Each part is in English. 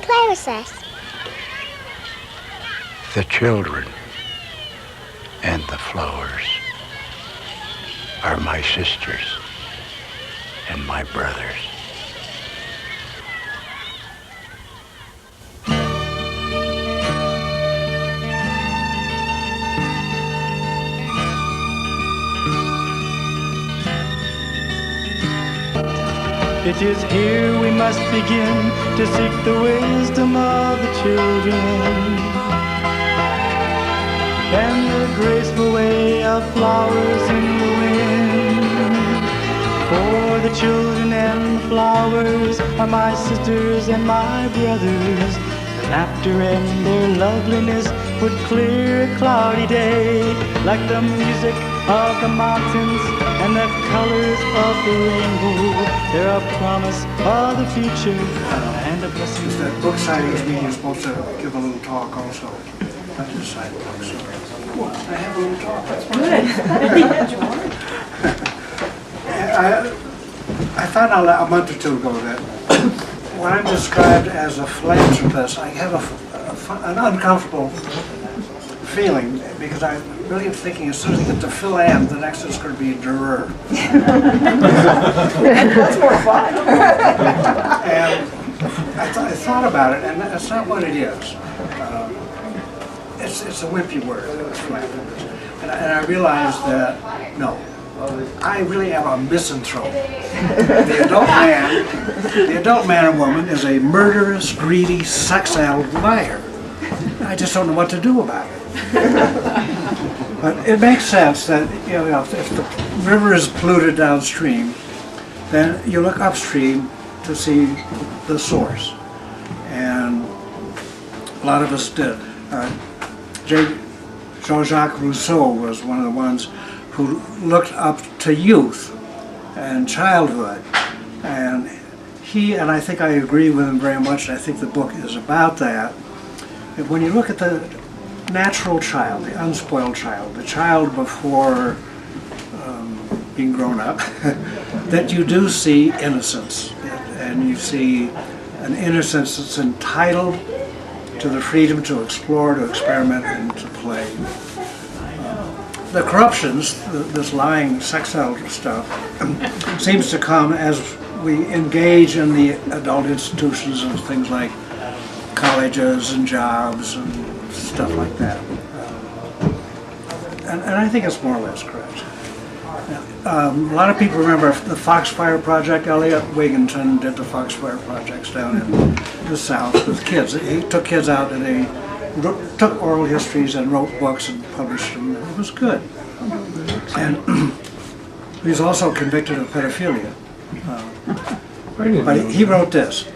play with us. The children and the flowers are my sisters and my brothers. It is here we must begin to seek the wisdom of the children and the graceful way of flowers in the wind. For the children and the flowers are my sisters and my brothers. Their laughter and their loveliness would clear a cloudy day, like the music of the mountains and the colors of the rainbow. They're a promise of the future and a blessing. That book signings mean you're supposed to give a little talk also. Not just sign books. Well, I have a little talk. That's I found out a month or two ago that when I'm described as a philanthropist, I have an uncomfortable feeling because I really am thinking as soon as I get to philan, the next is going to be juror. That's more fun. And I thought about it, and that's not what it is. It's a wimpy word, philanthropist. And I realized that, no, I really am a misanthrope. The adult man or woman is a murderous, greedy, sex-addled liar. I just don't know what to do about it. But it makes sense that if the river is polluted downstream, then you look upstream to see the source. And a lot of us did. Jean-Jacques Rousseau was one of the ones who looked up to youth and childhood. And I think I agree with him very much, and I think the book is about that. When you look at the natural child, the unspoiled child, the child before being grown up, that you do see innocence, and you see an innocence that's entitled to the freedom to explore, to experiment, and to play. The corruptions, this lying, sex-addled stuff, seems to come as we engage in the adult institutions of things like colleges and jobs and stuff like that. And I think it's more or less correct. A lot of people remember the Foxfire Project. Elliot Wigginton did the Foxfire Projects down in the South with kids. He took kids out and they took oral histories and wrote books and published them. It was good. And he was also convicted of pedophilia. But he wrote this: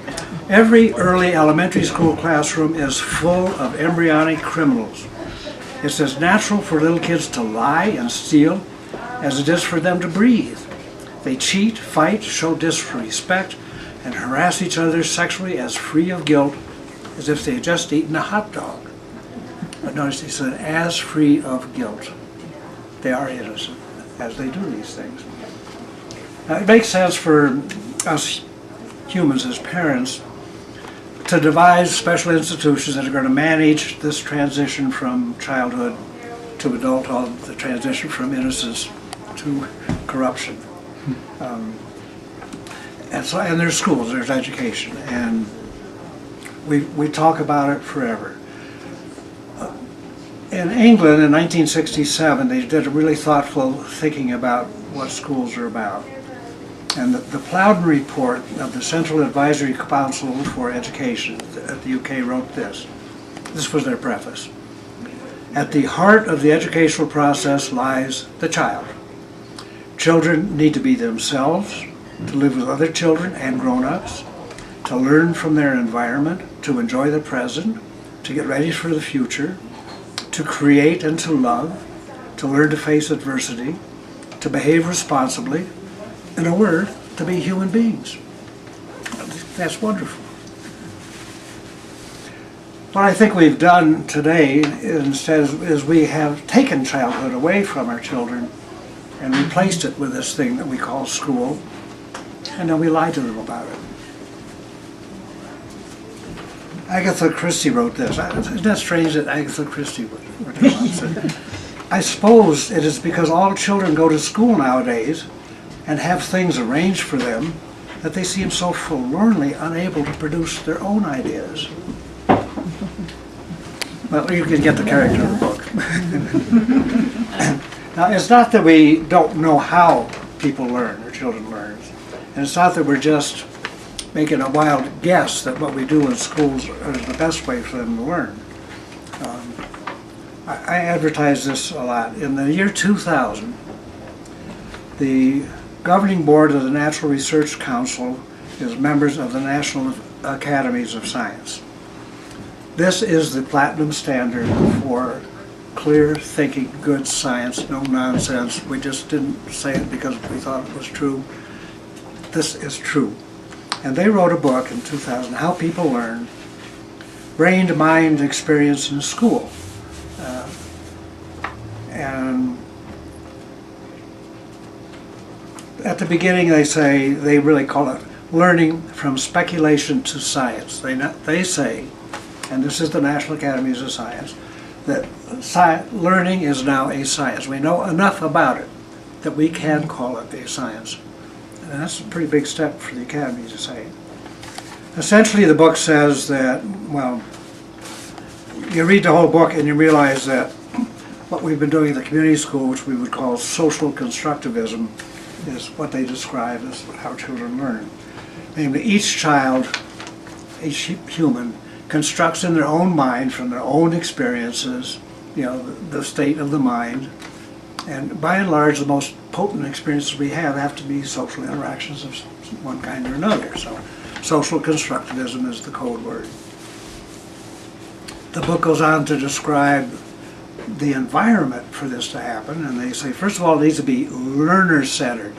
every early elementary school classroom is full of embryonic criminals. It's as natural for little kids to lie and steal as it is for them to breathe. They cheat, fight, show disrespect, and harass each other sexually as free of guilt as if they had just eaten a hot dog. But notice he said, as free of guilt. They are innocent as they do these things. Now, it makes sense for us humans as parents to devise special institutions that are going to manage this transition from childhood to adulthood, the transition from innocence to corruption. And there's schools, there's education, and we talk about it forever. In England in 1967, they did a really thoughtful thinking about what schools are about. And the Plowden report of the Central Advisory Council for Education at the UK wrote this. This was their preface. At the heart of the educational process lies the child. Children need to be themselves, to live with other children and grown-ups, to learn from their environment, to enjoy the present, to get ready for the future, to create and to love, to learn to face adversity, to behave responsibly, in a word, to be human beings. That's wonderful. What I think we've done today instead is we have taken childhood away from our children and replaced it with this thing that we call school, and then we lie to them about it. Agatha Christie wrote this. Isn't that strange that Agatha Christie wrote this? I suppose it is because all children go to school nowadays and have things arranged for them that they seem so forlornly unable to produce their own ideas. Well, you can get the character of the book. Now, it's not that we don't know how people learn or children learn. And it's not that we're just making a wild guess that what we do in schools is the best way for them to learn. I advertise this a lot. In the year 2000, the governing board of the Natural Research Council is members of the National Academies of Science. This is the platinum standard for clear thinking, good science, no nonsense. We just didn't say it because we thought it was true. This is true. And they wrote a book in 2000, How People Learn, Brain-to-Mind Experience in School. And at the beginning they say, they really call it learning from speculation to science. They say, and this is the National Academies of Science, that learning is now a science. We know enough about it that we can call it a science. And that's a pretty big step for the Academy to say. Essentially the book says that, well, you read the whole book and you realize that what we've been doing in the community school, which we would call social constructivism, is what they describe as how children learn. Namely, each child, each human, constructs in their own mind from their own experiences, you know, the state of the mind. And by and large, the most potent experiences we have to be social interactions of one kind or another. So social constructivism is the code word. The book goes on to describe the environment for this to happen, and they say, first of all, it needs to be learner-centered.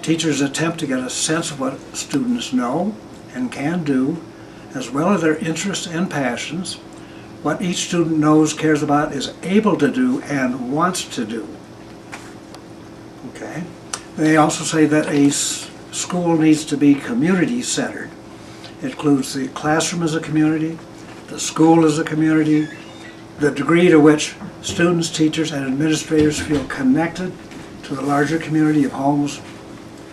Teachers attempt to get a sense of what students know and can do, as well as their interests and passions, what each student knows, cares about, is able to do, and wants to do. Okay. They also say that a school needs to be community-centered. It includes the classroom as a community, the school as a community, the degree to which students, teachers, and administrators feel connected to the larger community of homes,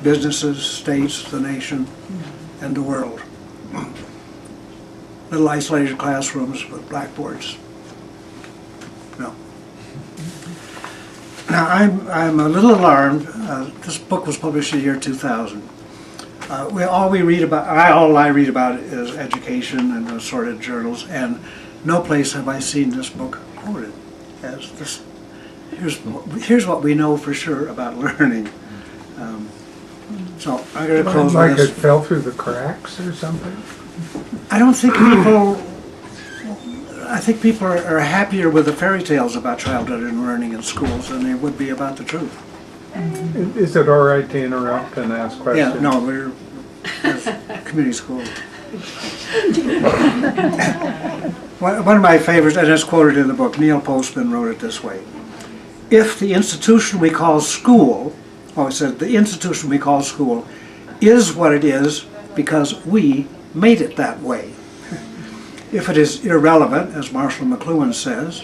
businesses, states, the nation, and the world. Little isolated classrooms with blackboards. No. Now, I'm a little alarmed. This book was published in the year 2000. All I read about is education and assorted journals, and no place have I seen this book quoted as this. Here's what we know for sure about learning. So I'm going to close like this. It fell through the cracks or something? I don't think people. I think people are happier with the fairy tales about childhood and learning in schools than they would be about the truth. Is it all right to interrupt and ask questions? Yeah, no, we're community school. One of my favorites, and it's quoted in the book, Neil Postman wrote it this way. If the institution we call school, it said the institution we call school is what it is because we made it that way. If it is irrelevant, as Marshall McLuhan says,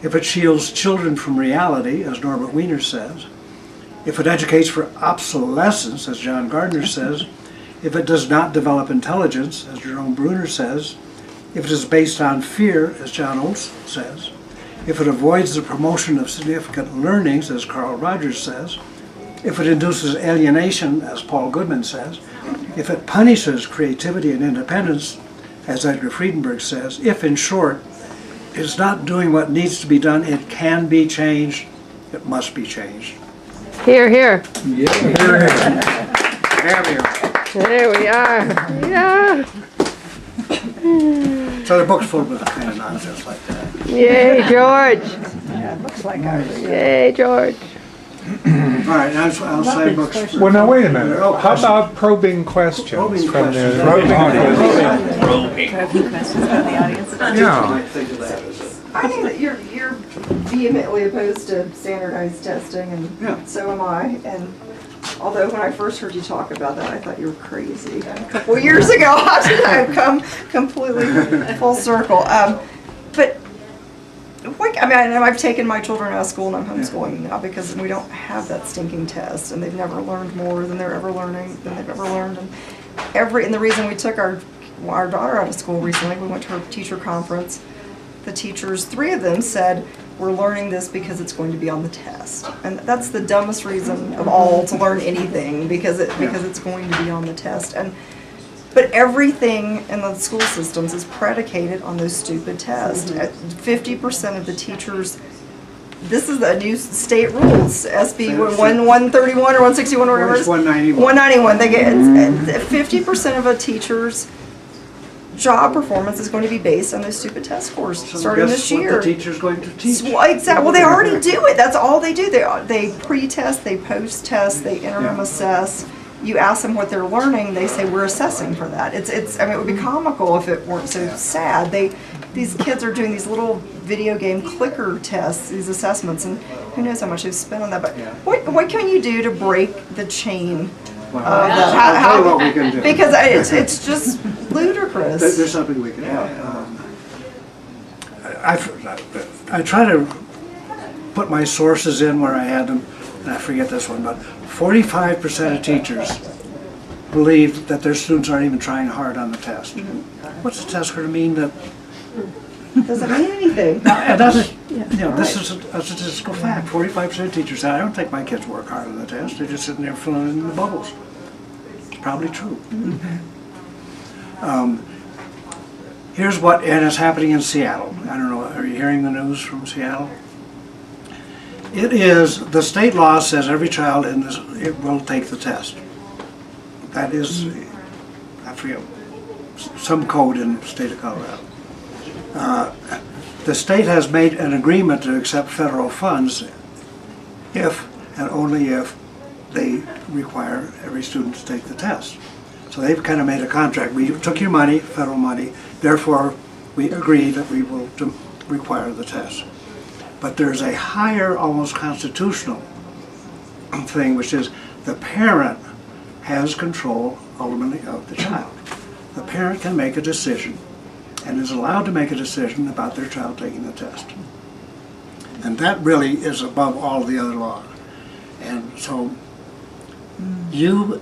if it shields children from reality, as Norbert Wiener says, if it educates for obsolescence, as John Gardner says, if it does not develop intelligence, as Jerome Bruner says, if it is based on fear, as John Oates says, if it avoids the promotion of significant learnings, as Carl Rogers says, if it induces alienation, as Paul Goodman says, if it punishes creativity and independence, as Edgar Friedenberg says, if, in short, it's not doing what needs to be done, it can be changed, it must be changed. Here, here. Yeah. There we are. There we are. Yeah. So the book's full of kind of nonsense like that. Yay, George. Yeah, it looks like ours. Yay, George. All right, I'll say books. Well, now wait a minute. How about probing questions Probing from questions. the Probing questions from the audience. Yeah. I think that you're vehemently opposed to standardized testing, and Yeah. so am I. And Although when I first heard you talk about that, I thought you were crazy. A couple of years ago, I've come completely full circle. But I mean, I've taken my children out of school and I'm homeschooling now because we don't have that stinking test, and they've never learned more than they've ever learned. And the reason we took our daughter out of school recently, we went to her teacher conference. The teachers, 3 of them said, we're learning this because it's going to be on the test. And that's the dumbest reason of all to learn anything, because it's going to be on the test. But everything in the school systems is predicated on those stupid tests. 50% of the teachers, this is the new state rules, SB 131 or 161 or whatever it is. 191. 191. They get 50% of a teacher's job performance is going to be based on those stupid test scores starting this year. What the teacher's going to teach. Exactly. Well, they already do it. That's all they do. They pre-test, they post-test, they interim assess. You ask them what they're learning, they say we're assessing for that. I mean, it would be comical if it weren't so sad. These kids are doing these little video game clicker tests, these assessments, and who knows how much they've spent on that. But what can you do to break the chain? I'll tell you what we can do. Because it's just ludicrous. There's something we can do. I try to put my sources in where I had them, and I forget this one, but 45% of teachers believe that their students aren't even trying hard on the test. What's the test going to mean? That doesn't mean anything. And that's, this is a statistical fact. 45% of teachers say, I don't think my kids work hard on the test. They're just sitting there filling in the bubbles. It's probably true. Here's what, and it's happening in Seattle. I don't know, are you hearing the news from Seattle? It is, the state law says every child in this, it will take the test. That is, I forget, some code in the state of Colorado. The state has made an agreement to accept federal funds if and only if they require every student to take the test. So they've kind of made a contract. We took your money, federal money, therefore we agree that we will require the test. But there's a higher, almost constitutional thing, which is the parent has control ultimately of the child. The parent can make a decision and is allowed to make a decision about their child taking the test. And that really is above all the other law. And so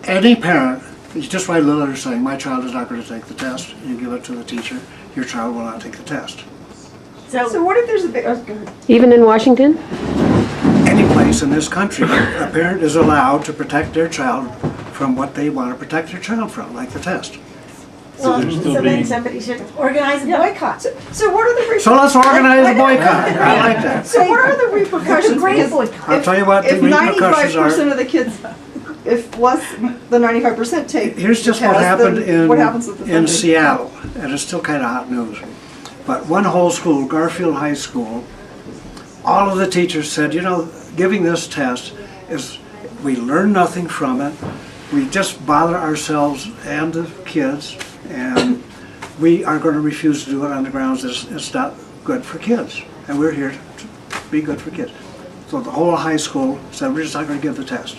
any parent, you just write a little letter saying, my child is not going to take the test, you give it to the teacher, your child will not take the test. So what if there's a big, go ahead. Even in Washington? Any place in this country, a parent is allowed to protect their child from what they want to protect their child from, like the test. So then somebody should organize a boycott. So what are the repercussions? So let's organize a boycott. I like that. So what are the repercussions? Great Because boycott. I'll tell you what the if repercussions 95% are. of the kids, if less than 95% take Here's just the what test, happened then what happens with the in funding? Seattle, and it's still kind of hot news. But one whole school, Garfield High School, all of the teachers said, you know, giving this test is, we learn nothing from it. We just bother ourselves and the kids, and we are going to refuse to do it on the grounds that it's not good for kids. And we're here to be good for kids. So the whole high school said, we're just not going to give the test.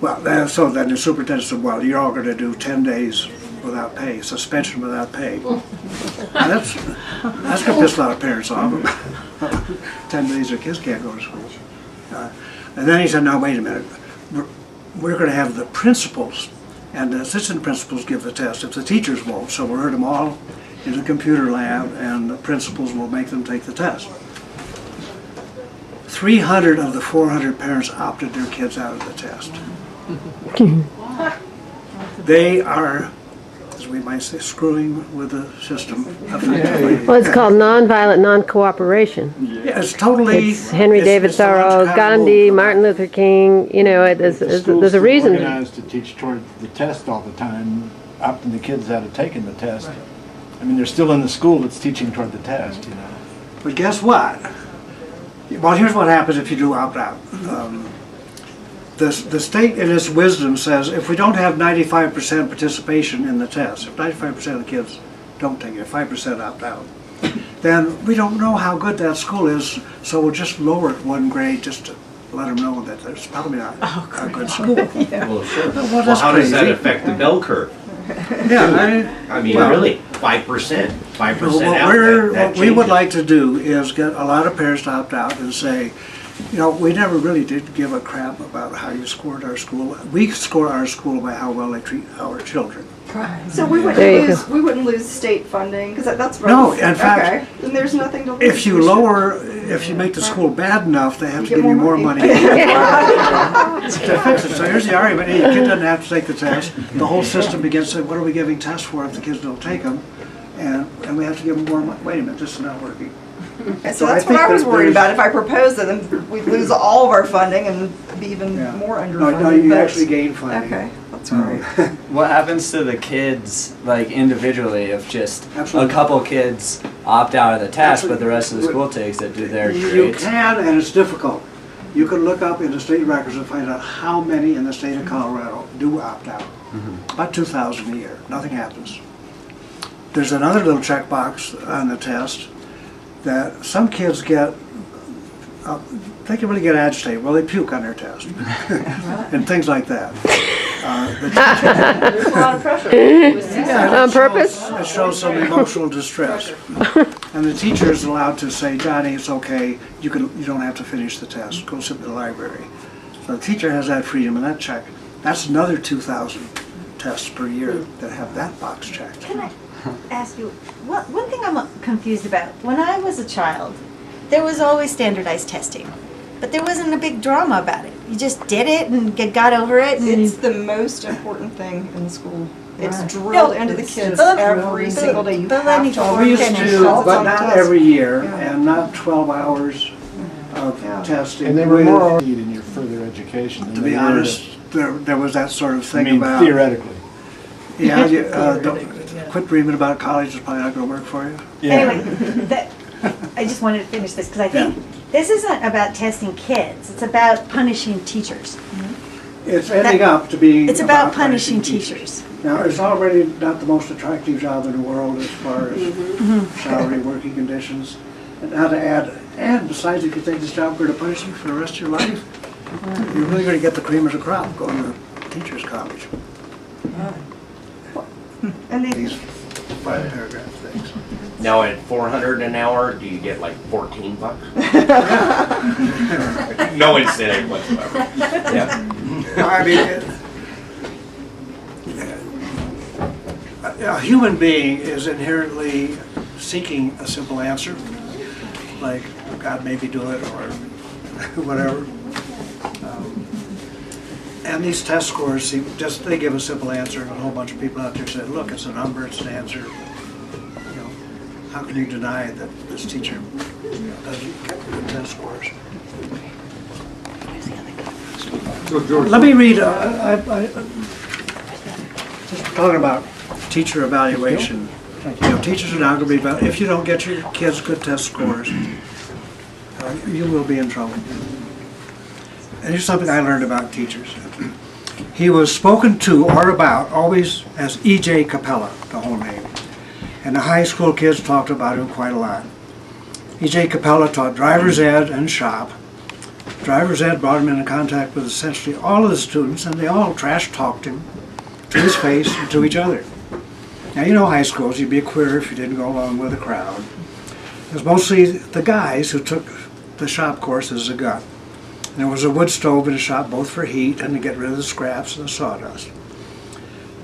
Well, so then the superintendent said, well, you're all going to do 10 days without pay, suspension without pay. Now that's going to piss a lot of parents off. 10 days their kids can't go to school. And then he said, now wait a minute. We're going to have the principals and the assistant principals give the test if the teachers won't. So we'll herd them all in the computer lab and the principals will make them take the test. 300 of the 400 parents opted their kids out of the test. They are, as we might say, screwing with the system effectively. Well, it's called nonviolent non-cooperation. Yeah, it's totally. It's Henry David it's the Thoreau, lunch Gandhi, kind of Martin Luther King. You know, there's a reason. Organized to teach toward the test all the time, opting the kids out of taking the test. I mean, they're still in the school that's teaching toward the test, you know. But guess what? Well, here's what happens if you do opt out. The state in its wisdom says if we don't have 95% participation in the test, if 95% of the kids don't take it, 5% opt out, then we don't know how good that school is, so we'll just lower it one grade just to let them know that there's probably not a good school. Well, sure. Well, Well, that's how does that crazy. affect the bell curve? Yeah, I mean, well, really, 5%, 5% out, what we would changes. like to do is get a lot of parents to opt out and say, you know, we never really did give a crap about how you scored our school. We score our school by how well they treat our children. So we There you wouldn't lose state funding, because that's right. No, in fact, okay. Then there's nothing to lose. If you if you make the school bad enough, they have to Get give you more more money money. to fix it. So here's the argument, hey, the kid doesn't have to take the test. The whole system begins to say, what are we giving tests for if the kids don't take them? And we have to give them more money. Wait a minute, this is not working. Okay, So so I that's what think I was that worried there's- about. If I proposed it, then we'd lose all of our funding and be even Yeah. more No, underfunded. no, you but- actually gain funding. Okay, that's great. What happens to the kids, like individually, if just Absolutely. a couple kids opt out of the test, but the rest of the Absolutely. school takes it, do their You grades? can, and it's difficult. You can look up in the state records and find out how many in the state of Colorado do opt out. About 2,000 a year. Nothing happens. There's another little checkbox on the test that some kids get, they can really get agitated. Well, they puke on their test. And things like that. There's a lot of pressure. Yeah, On it purpose? shows- It shows some emotional distress. And the teacher is allowed to say, Johnny, it's okay, you don't have to finish the test, go sit in the library. So the teacher has that freedom and that check. That's another 2,000 tests per year that have that box checked. Can I ask you, one thing I'm confused about. When I was a child, there was always standardized testing, but there wasn't a big drama about it. You just did it and got over it. And It's the most important thing in the school. It's Right. drilled into the kids But- every single day. You but have let me to go We used finish. to, It's but on the not test. every year, Yeah. and not 12 hours of Yeah. testing. And they were more in your further education. than To they be were- honest, there was that sort of I thing mean, about. theoretically. Yeah, quit dreaming about college is probably not going to work for you. Yeah. Anyway, I just wanted to finish this because I think this isn't about testing kids. It's about punishing teachers. It's ending up to be. It's about punishing teachers. Now, it's already not the most attractive job in the world as far as salary, working conditions, and now to add, and besides, if you take this job, we're going to punish you for the rest of your life, you're really going to get the cream of the crop going to teachers' college. And they, These 5-paragraph things. Now at 400 an hour, do you get like 14 bucks? No incentive whatsoever. Yeah. I mean, a human being is inherently seeking a simple answer, like God made me do it or whatever. And these test scores they give a simple answer, and a whole bunch of people out there said, "Look, it's a number, it's an answer." You know, how can you deny that this teacher doesn't get good test scores? So George, Let me read, just talking about teacher evaluation. You know, teachers are now going to be, if you don't get your kids good test scores, you will be in trouble. And here's something I learned about teachers. He was spoken to or about always as E.J. Capella, the whole name. And the high school kids talked about him quite a lot. E.J. Capella taught driver's ed and shop. Driver's ed brought him into contact with essentially all of the students, and they all trash talked him to his face and to each other. Now, you know high schools, you'd be a queer if you didn't go along with the crowd. It was mostly the guys who took the shop course as a gut. And there was a wood stove in the shop both for heat and to get rid of the scraps and the sawdust.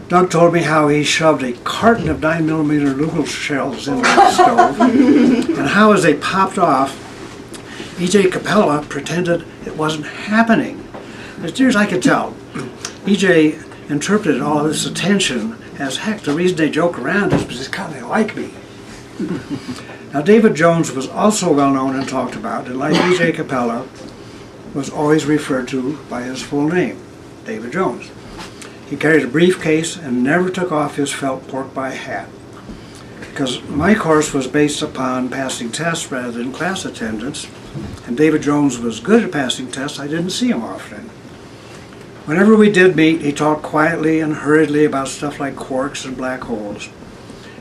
Doug told me how he shoved a carton of 9mm Lugol shells into the stove, and how as they popped off, E.J. Capella pretended it wasn't happening. As near as I could tell, E.J. interpreted all this attention as, heck, the reason they joke around is because they like me. Now, David Jones was also well known and talked about, and like E.J. Capella, was always referred to by his full name, David Jones. He carried a briefcase and never took off his felt pork pie hat. Because my course was based upon passing tests rather than class attendance, and David Jones was good at passing tests, I didn't see him often. Whenever we did meet, he talked quietly and hurriedly about stuff like quarks and black holes.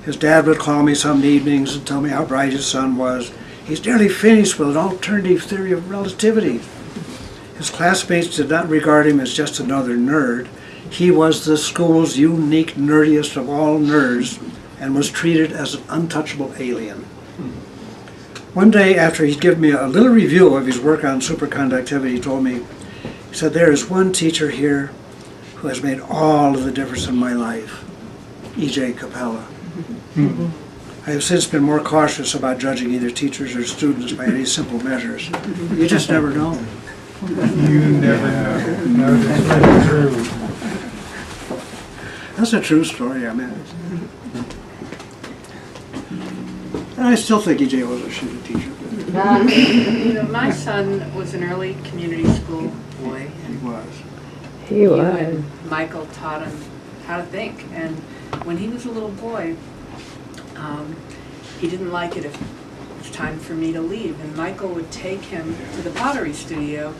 His dad would call me some evenings and tell me how bright his son was. He's nearly finished with an alternative theory of relativity. His classmates did not regard him as just another nerd. He was the school's unique nerdiest of all nerds and was treated as an untouchable alien. One day after he'd given me a little review of his work on superconductivity, he told me, he said, "There is one teacher here who has made all of the difference in my life, E.J. Capella." I have since been more cautious about judging either teachers or students by any simple measures. You just never know. You never know. No, that's true. That's a true story, I mean. And I still think E.J. was a shitty teacher. You know, my son was an early community school boy. He was. He You was. and Michael taught him how to think. And when he was a little boy, he didn't like it if it was time for me to leave. And Michael would take him to the pottery studio,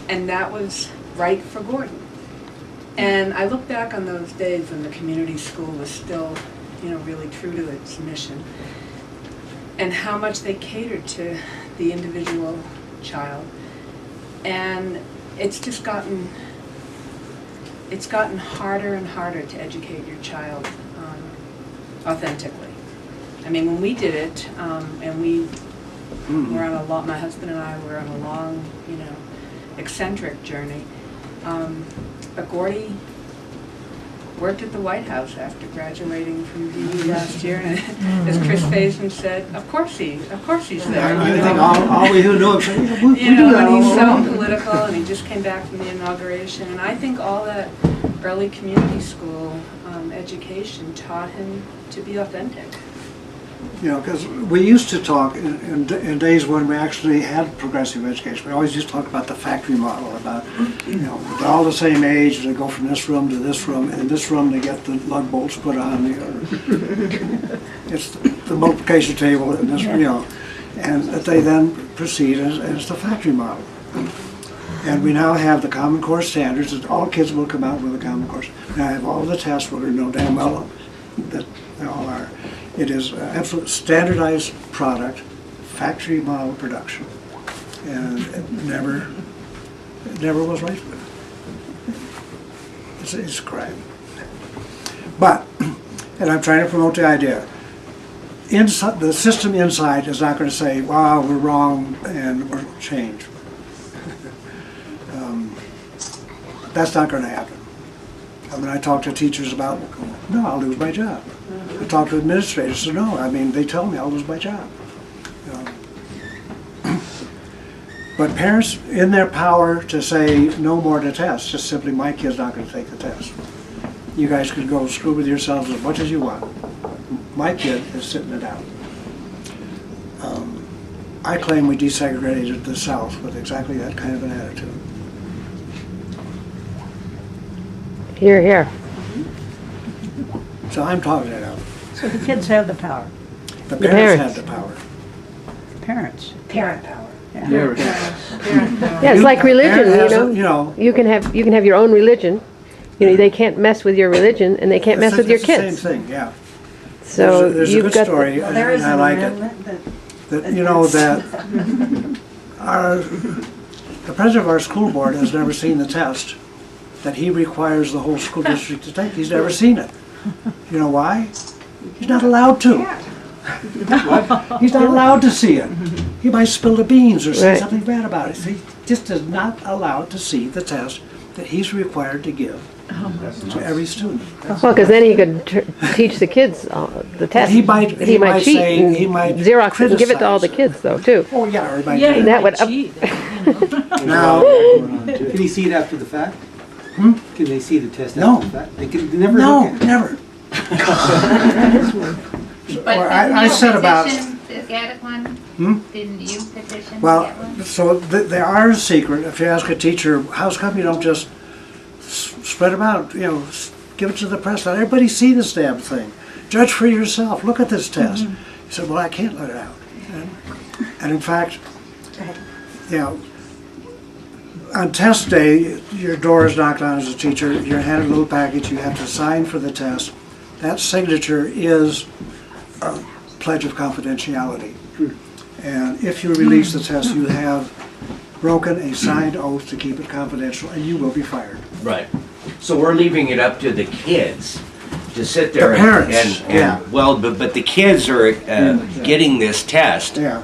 and that was right for Gordon. And I look back on those days when the community school was still, you know, really true to its mission, and how much they catered to the individual child. And it's just gotten harder and harder to educate your child authentically. I mean, when we did it, and we were on a long, my husband and I were on a long, you know, eccentric journey. But Gordy worked at the White House after graduating from BU last year, and as Chris Faison said, of course he's there. I think all we who know him say, You know, and he's so political, and he just came back from the inauguration, and I think all that early community school education taught him to be authentic. You know, because we used to talk in days when we actually had progressive education. We always used to talk about the factory model, about, you know, they're all the same age, they go from this room to this room, and in this room they get the lug bolts put on. It's the multiplication table, and this, you know, and that they then proceed as the factory model. And we now have the Common Core standards that all kids will come out with a Common Core. Now I have all the tests where we know damn well that they all are. It is absolute standardized product, factory model production, and it never was right. It's crap. But, and I'm trying to promote the idea, inside, the system inside is not going to say, "Wow, we're wrong and we're change." That's not going to happen. I mean, I talk to teachers about, no, I'll lose my job. I talk to administrators, so no, I mean, they tell me I'll lose my job. You know. But parents, in their power to say no more to tests, just simply, my kid's not going to take the test. You guys can go screw with yourselves as much as you want. My kid is sitting it out. I claim we desegregated the South with exactly that kind of an attitude. Here, here. So I'm talking it out. So the kids have the power. The parents have the power. Parents. Parent power. Yeah. Yeah, it's like religion, You know, You can have your own religion. You know, they can't mess with your religion, and they can't mess with your it's kids. the same thing, yeah. So there's a you've good got story, and I like it. That, you know, that the president of our school board has never seen the test that he requires the whole school district to take. He's never seen it. You know why? He's not allowed to. He's not allowed to see it. He might spill the beans or say something bad about it. He just is not allowed to see the test that he's required to give to every student. Well, because then he could teach the kids the test. He might cheat say, and he might Xerox it and give it to all the kids, though, too. Oh yeah, everybody. Yeah, does. That would cheat. Now, Can he see it after the fact? Hmm? Can they see the test No. after the fact? They can never no, look at it. never. But Or didn't I you said about. petition to get one? Hmm? Didn't you petition to Well, get one? so there are a secret. If you ask a teacher, how come you don't just spread them out? You know, give it to the press. Let everybody see this damn thing. Judge for yourself. Look at this test. He said, "Well, I can't let it out." And in fact, you know, on test day, your door is knocked on as a teacher. You're handed a little package. You have to sign for the test. That signature is a pledge of confidentiality. And if you release the test, you have broken a signed oath to keep it confidential, and you will be fired. Right. So we're leaving it up to the kids to sit there The parents, and yeah. well, but the kids are getting this test, Yeah.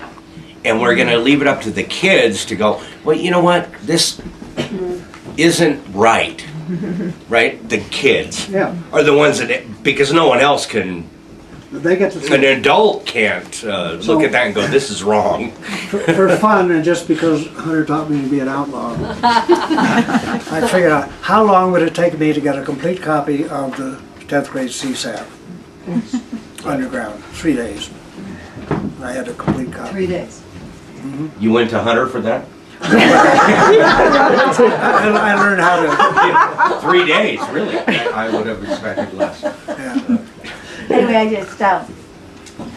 and we're going to leave it up to the kids to go, well, you know what, this isn't right, right? The kids Yeah. are the ones that, because no one else can, They get to an adult can't look at that and go, this is wrong. for fun, and just because Hunter taught me to be an outlaw, I figured out how long would it take me to get a complete copy of the 10th grade CSAP underground. 3 days. And I had a complete copy. 3 days. You went to Hunter for that? I learned how to. 3 days, really? I would have expected less. Yeah. Anyway,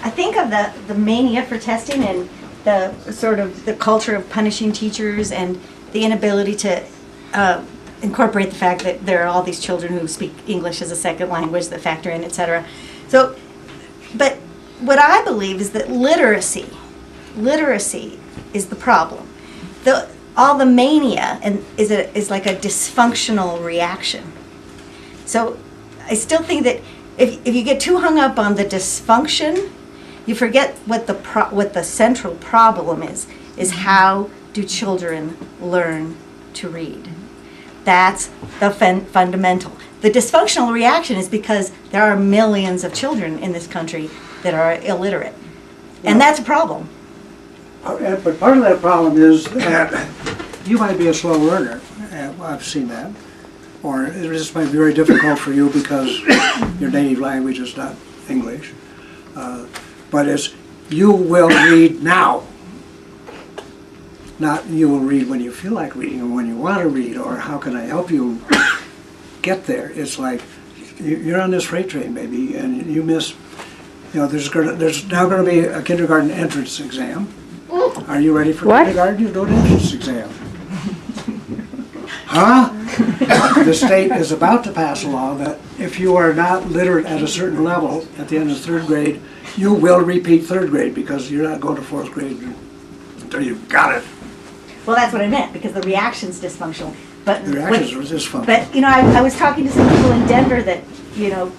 I think of the mania for testing and the sort of the culture of punishing teachers and the inability to incorporate the fact that there are all these children who speak English as a second language that factor in, etc. So, but what I believe is that literacy is the problem. All the mania is like a dysfunctional reaction. So I still think that if you get too hung up on the dysfunction, you forget what the central problem is how do children learn to read. That's the fundamental. The dysfunctional reaction is because there are millions of children in this country that are illiterate. And that's a problem. But part of that problem is that you might be a slow learner. I've seen that. Or it just might be very difficult for you because your native language is not English. But it's, you will read now. Not you will read when you feel like reading or when you want to read, or how can I help you get there. It's like you're on this freight train, baby, and you miss, there's now going to be a kindergarten entrance exam. Are you ready for kindergarten? You do an entrance exam. Huh? The state is about to pass a law that if you are not literate at a certain level at the end of 3rd grade, you will repeat 3rd grade because you're not going to 4th grade until you've got it. Well, that's what I meant, because the reaction's dysfunctional. But The reactions were dysfunctional. But, I was talking to some people in Denver that,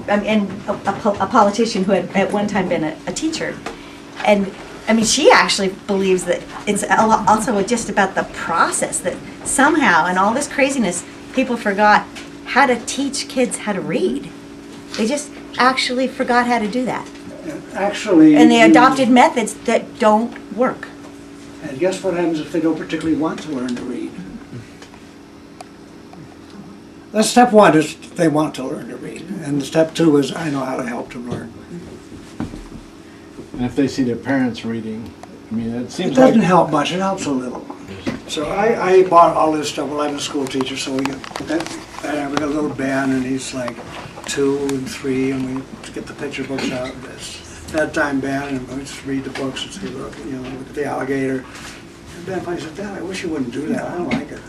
and a politician who had at one time been a teacher. And, she actually believes that it's also just about the process, that somehow, in all this craziness, people forgot how to teach kids how to read. They just actually forgot how to do that. Actually... And they adopted methods that don't work. And guess what happens if they don't particularly want to learn to read? That's step 1 is they want to learn to read. And step 2 is I know how to help them learn. And if they see their parents reading, it seems It doesn't help much, it helps a little. So I bought all this stuff. Well, I'm a school teacher, so we got a little Ben, and he's like 2 and 3, and we get the picture books out. That time Ben, and we just read the books and say, look at the alligator. And Ben finally said, Dad, I wish you wouldn't do that. I don't like it.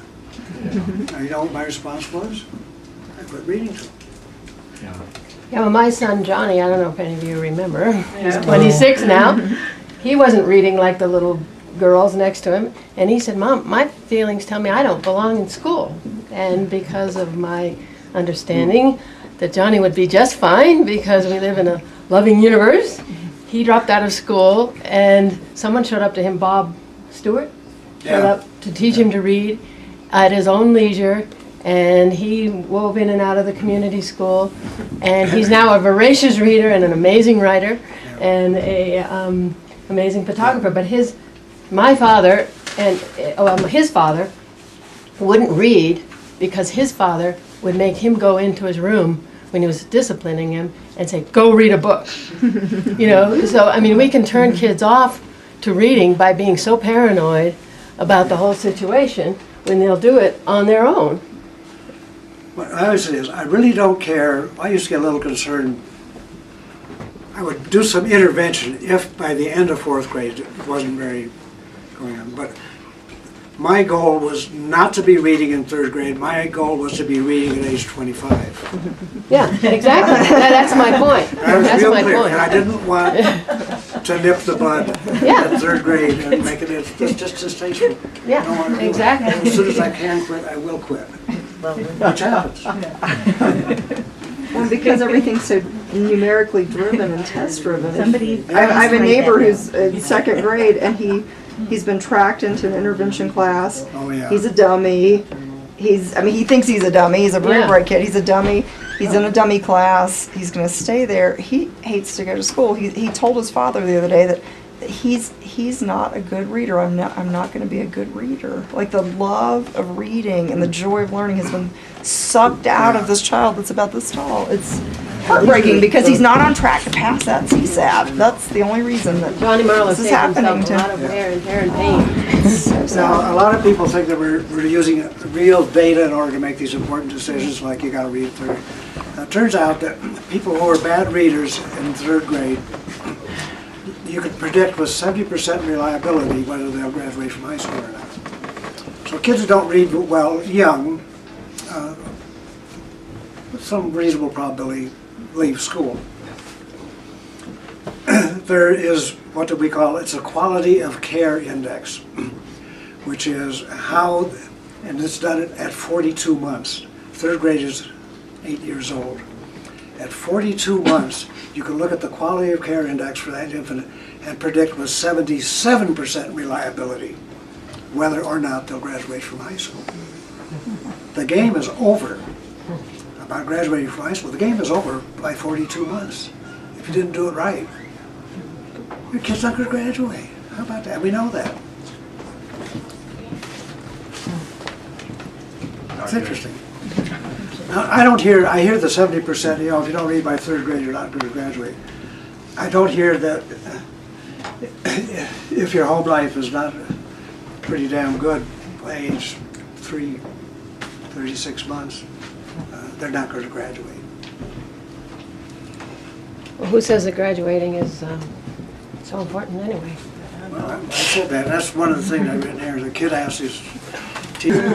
Yeah. You know what my response was? I quit reading to him. Yeah, well, my son Johnny, I don't know if any of you remember, he's 26 now. He wasn't reading like the little girls next to him, and he said, Mom, my feelings tell me I don't belong in school. And because of my understanding that Johnny would be just fine because we live in a loving universe, he dropped out of school, and someone showed up to him, Bob Stewart, showed up to teach him to read at his own leisure. And he wove in and out of the community school, and he's now a voracious reader and an amazing writer and a amazing photographer. But his father wouldn't read because his father would make him go into his room when he was disciplining him and say, "Go read a book." So we can turn kids off to reading by being so paranoid about the whole situation when they'll do it on their own. What I always say is, I really don't care. I used to get a little concerned. I would do some intervention if by the end of 4th grade it wasn't very going on. But my goal was not to be reading in 3rd grade. My goal was to be reading at age 25. Yeah, exactly. That's my point. I was That's real my clear. point. And I didn't want to nip the bud Yeah. in third grade and make it just distasteful. Yeah, I don't want to do it. exactly. And as soon as I can quit, I will quit. Which happens. Well, because everything's so numerically driven and test driven. Somebody. I have a neighbor who's in second grade, and he's been tracked into an intervention class. Oh, yeah. He's a dummy. He thinks he's a dummy. He's a very Yeah. bright kid. He's a dummy. He's in a dummy class. He's going to stay there. He hates to go to school. He told his father the other day that he's not a good reader. I'm not going to be a good reader. Like, the love of reading and the joy of learning has been sucked out of this child that's about this tall. It's heartbreaking because he's not on track to pass that CSAT. That's the only reason that Johnny Marlowe's this is taking happening himself a lot to of him. wear and tear and pain. So sad. Now, a lot of people think that we're using real data in order to make these important decisions, like you got to read third. Now, it turns out that people who are bad readers in third grade, you can predict with 70% reliability whether they'll graduate from high school or not. So kids who don't read well young, with some reasonable probability, leave school. There is what do we call, it's a quality of care index, which is how, and it's done at 42 months. Third grade is 8 years old. At 42 months, you can look at the quality of care index for that infant and predict with 77% reliability whether or not they'll graduate from high school. The game is over about graduating from high school. The game is over by 42 months. If you didn't do it right, your kid's not going to graduate. How about that? We know that. It's interesting. Now, I hear the 70%, if you don't read by third grade, you're not going to graduate. I don't hear that if your home life is not pretty damn good by age 36 months, they're not going to graduate. Well, who says that graduating is so important anyway? Well, I said that. That's one of the things I've written here. The kid asks his teacher.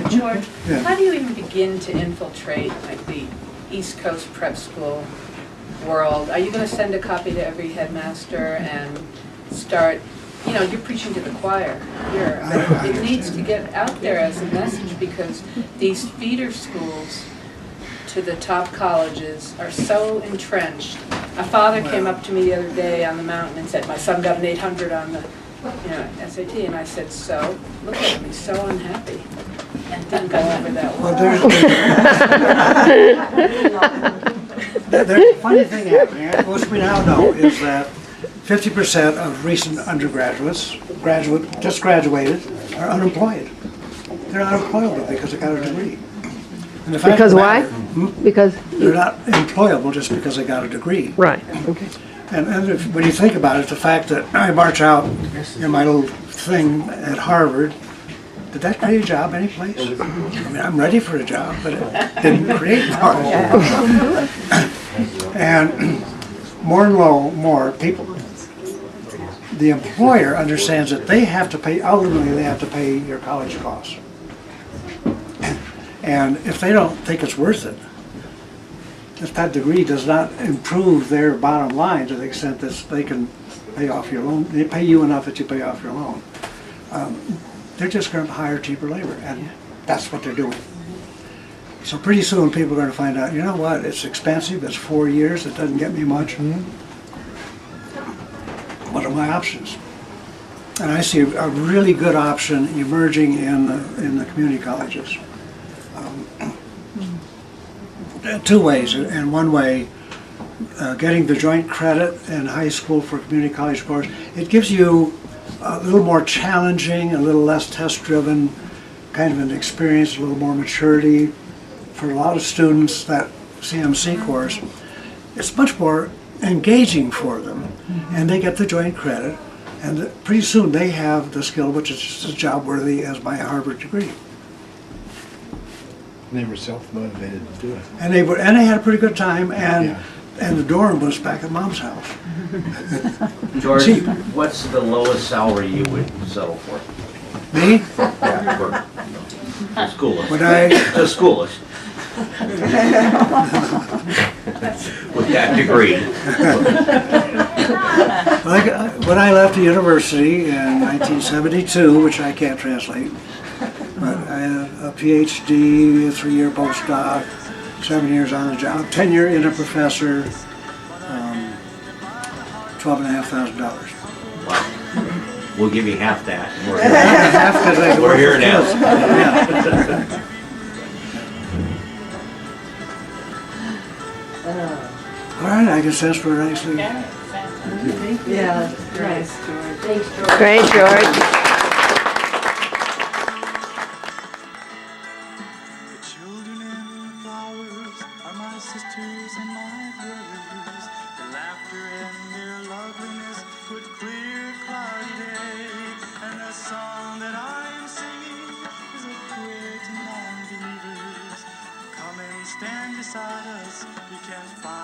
George, Yeah. how do you even begin to infiltrate like the East Coast prep school world? Are you going to send a copy to every headmaster and start, you're preaching to the choir here. It needs to get out there as a message because these feeder schools to the top colleges are so entrenched. A father came up to me the other day on the mountain and said, my son got an 800 on the SAT, and I said, so? Look at him, he's so unhappy. And didn't go over that well. There's a funny thing happening, which we now know, is that 50% of recent undergraduates, just graduated, are unemployed. They're unemployable because they got a degree. And the fact Because of the why? matter, Because they're not employable just because they got a degree. right. Okay. And when you think about it, the fact that I march out in my little thing at Harvard, did that create a job anyplace? I mean, I'm ready for a job, but it didn't create one. And more people, the employer understands that they have to pay, ultimately they have to pay your college costs. And if they don't think it's worth it, if that degree does not improve their bottom line to the extent that they can pay off your loan, they pay you enough that you pay off your loan, they're just going to hire cheaper labor, and that's what they're doing. So pretty soon people are going to find out, you know what, it's expensive, it's 4 years, it doesn't get me much. What are my options? And I see a really good option emerging in the community colleges. Two ways. In one way, getting the joint credit in high school for community college course, it gives you a little more challenging, a little less test-driven kind of an experience, a little more maturity. For a lot of students, that CMC course, it's much more engaging for them, and they get the joint credit, and pretty soon they have the skill which is just as job-worthy as my Harvard degree. They were self-motivated to do it. And they had a pretty good time, and the dorm was back at Mom's house. George, Cheap. what's the lowest salary you would settle for? Me? Yeah, for a schoolist. Would I? A schoolist. With that degree. When I left the university in 1972, which I can't translate, but I had a PhD, a 3-year postdoc, 7 years on the job, 10-year interprofessor, $12,500. We'll give you half that. Half 'cause I We're work here with now. kids. Yeah. All right, I guess that's where nicely. Yeah, nice, George. Thanks, George. Great, George. The children and the flowers are my sisters and my brothers. The laughter and their loveliness could clear a cloudy day. And the song that I am singing is a prayer to non-believers. Come and stand beside us. We can find